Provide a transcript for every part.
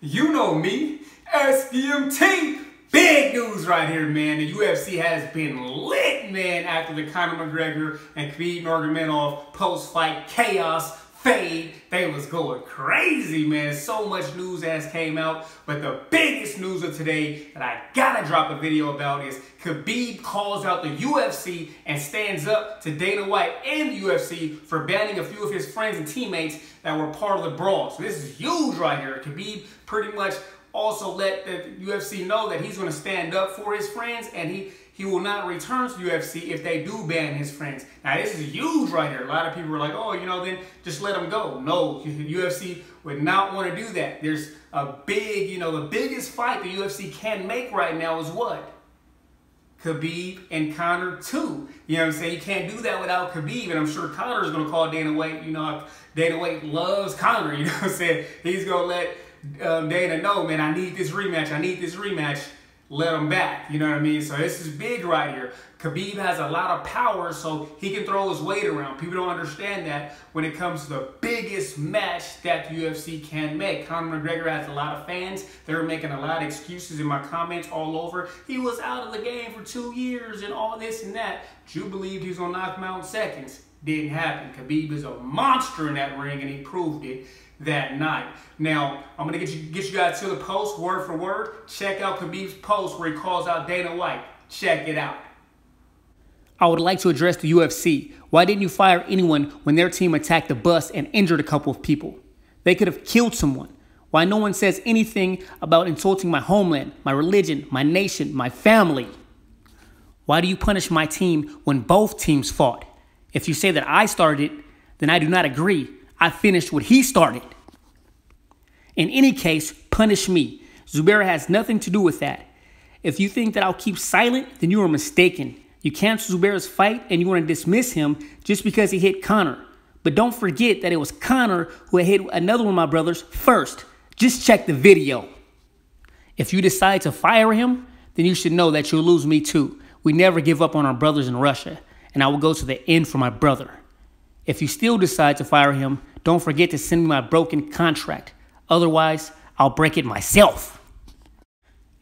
You know me, SDMT. Big news right here, man. The UFC has been lit, man, after the Conor McGregor and Khabib Nurmagomedov post-fight chaos fade. They was going crazy, man. So much news has came out, but the biggest news of today that I gotta drop a video about is Khabib calls out the UFC and stands up to Dana White and the UFC for banning a few of his friends and teammates that were part of the brawl. So this is huge right here. Khabib pretty much also let the UFC know that he's going to stand up for his friends, and he will not return to the UFC if they do ban his friends. Now, this is huge right here. A lot of people are like, oh, then just let him go. No, the UFC would not want to do that. There's a big, the biggest fight the UFC can make right now is what? Khabib and Conor 2. You know what I'm saying? You can't do that without Khabib, and I'm sure Conor is going to call Dana White. Dana White loves Conor. You know what I'm saying? He's going to let Dana know, man, I need this rematch. I need this rematch. Let him back. You know what I mean? So this is big right here. Khabib has a lot of power, so he can throw his weight around. People don't understand that when it comes to the biggest match that the UFC can make. Conor McGregor has a lot of fans. They're making a lot of excuses in my comments all over. He was out of the game for 2 years and all this and that. You believed he was going to knock him out in seconds. Didn't happen. Khabib is a monster in that ring, and he proved it that night. Now, I'm going to get you guys to the post word for word. Check out Khabib's post where he calls out Dana White. Check it out. I would like to address the UFC. Why didn't you fire anyone when their team attacked the bus and injured a couple of people? They could have killed someone. Why no one says anything about insulting my homeland, my religion, my nation, my family? Why do you punish my team when both teams fought? If you say that I started it, then I do not agree. I finished what he started. In any case, punish me. Zubaira has nothing to do with that. If you think that I'll keep silent, then you are mistaken. You cancel Zubaira's fight and you want to dismiss him just because he hit Conor. But don't forget that it was Conor who had hit another one of my brothers first. Just check the video. If you decide to fire him, then you should know that you'll lose me too. We never give up on our brothers in Russia, and I will go to the end for my brother. If you still decide to fire him, don't forget to send me my broken contract. Otherwise, I'll break it myself.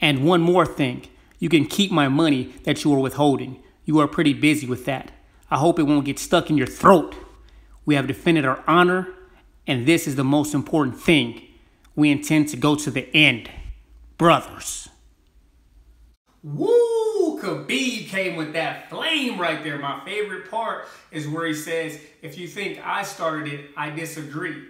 And one more thing. You can keep my money that you are withholding. You are pretty busy with that. I hope it won't get stuck in your throat. We have defended our honor, and this is the most important thing. We intend to go to the end. Brothers. Woo! Khabib came with that flame right there. My favorite part is where he says, if you think I started it, I disagree.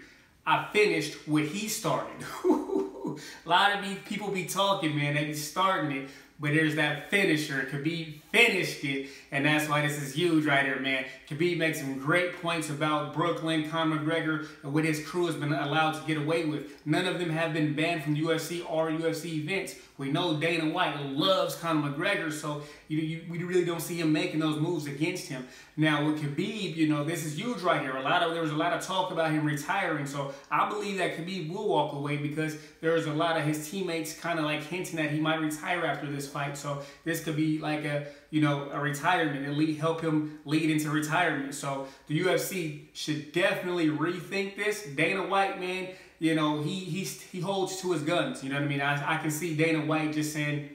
I finished what he started. A lot of these people be talking, man. They be starting it. But there's that finisher. Khabib finished it, and that's why this is huge right here, man. Khabib makes some great points about Brooklyn, Conor McGregor, and what his crew has been allowed to get away with. None of them have been banned from UFC or UFC events. We know Dana White loves Conor McGregor, so we really don't see him making those moves against him. Now with Khabib, this is huge right here. There was a lot of talk about him retiring, so I believe that Khabib will walk away because there's a lot of his teammates kind of like hinting that he might retire after this fight. So this could be like a retirement and help him lead into retirement. So the UFC should definitely rethink this. Dana White, man, he holds to his guns. You know what I mean? I can see Dana White just saying,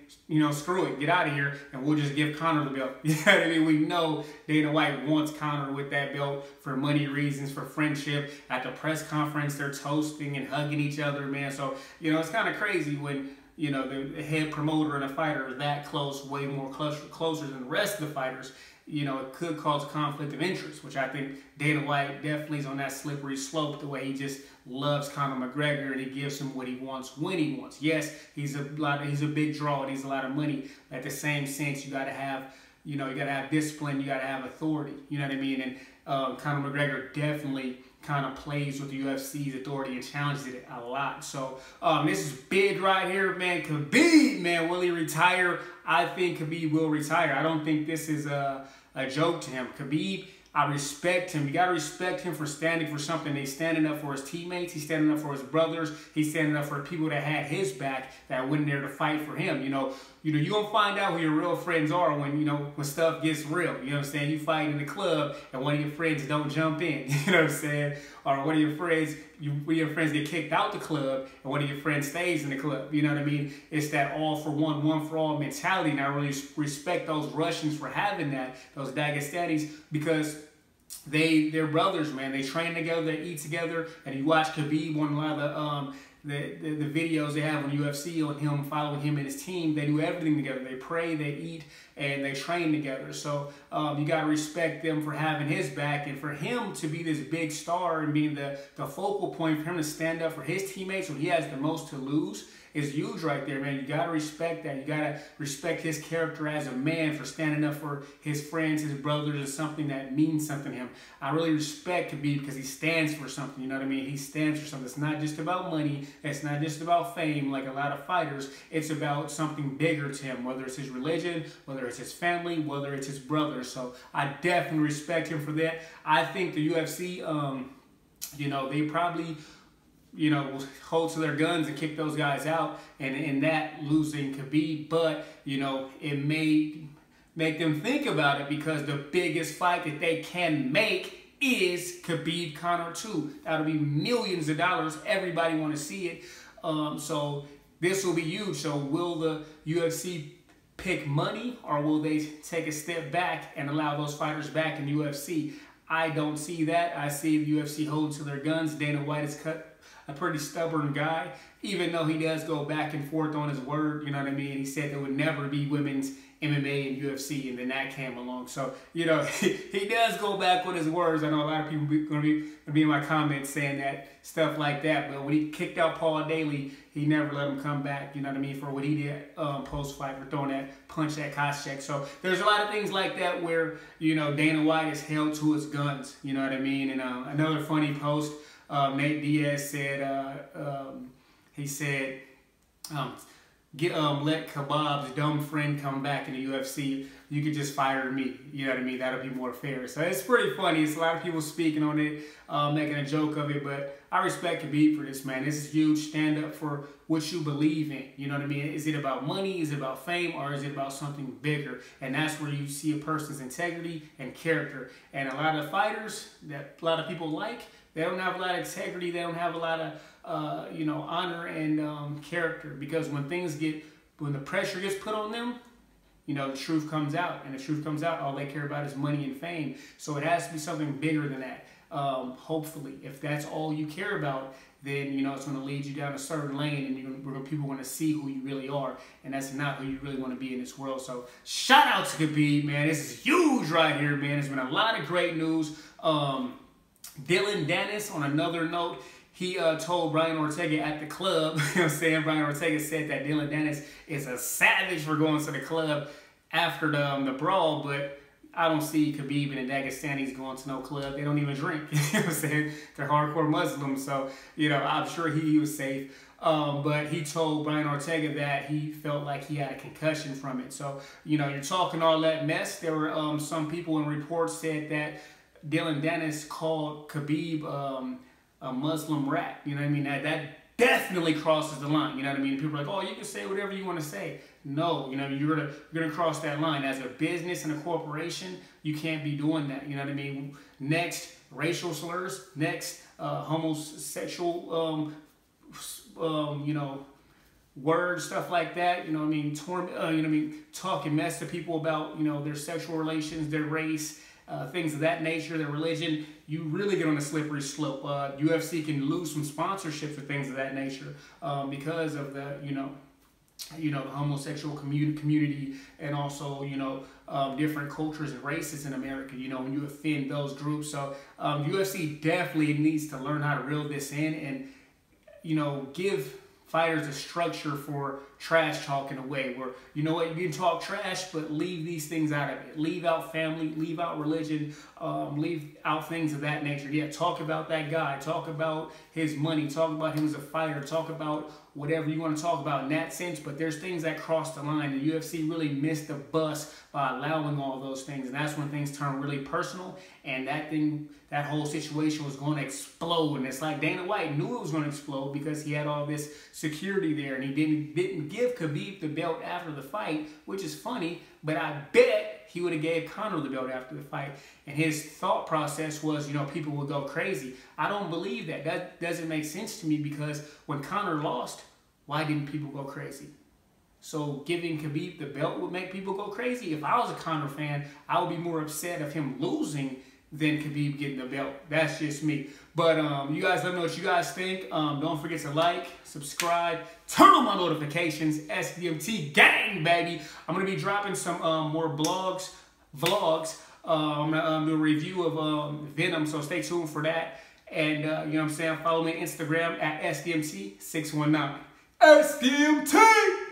screw it, get out of here, and we'll just give Conor the belt. You know what I mean? We know Dana White wants Conor with that belt for money reasons, for friendship. At the press conference, they're toasting and hugging each other, man. So, it's kind of crazy when, the head promoter and a fighter are that close, way more closer than the rest of the fighters. It could cause conflict of interest, which I think Dana White definitely is on that slippery slope, the way he just loves Conor McGregor and he gives him what he wants when he wants. Yes, he's a big draw and he's a lot of money. At the same sense, you got to have, you got to have discipline, you got to have authority. You know what I mean? And Conor McGregor definitely kind of plays with the UFC's authority and challenges it a lot. So this is big right here, man. Khabib, man, will he retire? I think Khabib will retire. I don't think this is a joke to him. Khabib, I respect him. You got to respect him for standing for something. He's standing up for his teammates. He's standing up for his brothers. He's standing up for people that had his back, that went there to fight for him. You're going to find out who your real friends are when stuff gets real. You know what I'm saying? You fight in the club and one of your friends don't jump in. You know what I'm saying? or one of your friends, one of your friends get kicked out the club, and one of your friends stays in the club. You know what I mean? It's that all for one for all mentality, and I really respect those Russians for having that, those Dagestanis, because they're brothers, man. They train together, they eat together, and you watch Khabib on a lot of the videos they have on UFC on him, following him and his team. They do everything together. They pray, they eat, and they train together. So you got to respect them for having his back, and for him to be this big star and being the focal point, for him to stand up for his teammates when he has the most to lose is huge right there, man. You got to respect that. You got to respect his character as a man for standing up for his friends, his brothers, and something that means something to him. I really respect Khabib because he stands for something, you know what I mean? He stands for something. It's not just about money. It's not just about fame like a lot of fighters. It's about something bigger to him, whether it's his religion, whether it's his family, whether it's his brothers. So I definitely respect him for that. I think the UFC, you know, they probably, you know, hold to their guns and kick those guys out, and in that losing Khabib, but, you know, it may make them think about it, because the biggest fight that they can make is Khabib Conor 2. That'll be millions of dollars. Everybody want to see it. So this will be huge. So will the UFC pick money, or will they take a step back and allow those fighters back in UFC? I don't see that. I see the UFC holding to their guns. Dana White is a pretty stubborn guy, even though he does go back and forth on his word, you know what I mean? He said there would never be women's MMA and UFC, and then that came along. So, you know, he does go back with his words. I know a lot of people are going to be in my comments saying that, stuff like that, but when he kicked out Paul Daly, he never let him come back, you know what I mean, for what he did post-fight, for throwing that punch at Koscheck. So there's a lot of things like that where, you know, Dana White is held to his guns, you know what I mean? And another funny post, Nate Diaz said, he said, let Khabib's dumb friend come back in the UFC. You could just fire me. You know what I mean? That'll be more fair. So it's pretty funny. It's a lot of people speaking on it, making a joke of it. But I respect Khabib for this, man. This is huge. Stand up for what you believe in. You know what I mean? Is it about money? Is it about fame? Or is it about something bigger? And that's where you see a person's integrity and character. And a lot of fighters that a lot of people like, they don't have a lot of integrity. They don't have a lot of, you know, honor and character. Because when the pressure gets put on them, you know, the truth comes out. And the truth comes out, all they care about is money and fame. So it has to be something bigger than that. Hopefully, if that's all you care about, then, you know, it's going to lead you down a certain lane, and people want to see who you really are. And that's not who you really want to be in this world. So shout out to Khabib, man. This is huge right here, man. There's been a lot of great news. Dylan Dennis, on another note, he told Brian Ortega at the club, you know what I'm saying? Brian Ortega said that Dylan Dennis is a savage for going to the club after the brawl, but I don't see Khabib and the Dagestanis going to no club. They don't even drink, you know what I'm saying? They're hardcore Muslims, so, you know, I'm sure he was safe. But he told Brian Ortega that he felt like he had a concussion from it. So, you know, you're talking all that mess. There were some people in reports said that Dylan Dennis called Khabib a Muslim rat. You know what I mean? That definitely crosses the line. You know what I mean? People are like, oh, you can say whatever you want to say. No, you know, you're gonna cross that line. As a business and a corporation, you can't be doing that. You know what I mean? Next, racial slurs. Next, homosexual, you know, words, stuff like that. You know what I mean? You know what I mean? Talking mess to people about, you know, their sexual relations, their race. Things of that nature, their religion, you really get on a slippery slope. UFC can lose some sponsorships or things of that nature because of the, you know, the homosexual community, and also, you know, different cultures and races in America, you know, when you offend those groups. So UFC definitely needs to learn how to reel this in and, you know, give fighters a structure for trash talk in a way where, you know what, you can talk trash, but leave these things out of it. Leave out family, leave out religion, leave out things of that nature. Yeah, talk about that guy, talk about his money, talk about him as a fighter, talk about whatever you want to talk about in that sense, but there's things that cross the line, and UFC really missed the bus by allowing all those things, and that's when things turn really personal, and that whole situation was going to explode, and it's like Dana White knew it was going to explode because he had all this security there, and he didn't give Khabib the belt after the fight, which is funny, but I bet he would have gave Conor the belt after the fight. And his thought process was, you know, people would go crazy. I don't believe that. That doesn't make sense to me, because when Conor lost, why didn't people go crazy? So giving Khabib the belt would make people go crazy. If I was a Conor fan, I would be more upset of him losing than Khabib getting the belt. That's just me. But you guys let me know what you guys think. Don't forget to like, subscribe, turn on my notifications. SDMT gang, baby. I'm going to be dropping some more vlogs. I'm going to do a review of Venom, so stay tuned for that. And you know what I'm saying? Follow me on Instagram at SDMT619. SDMT!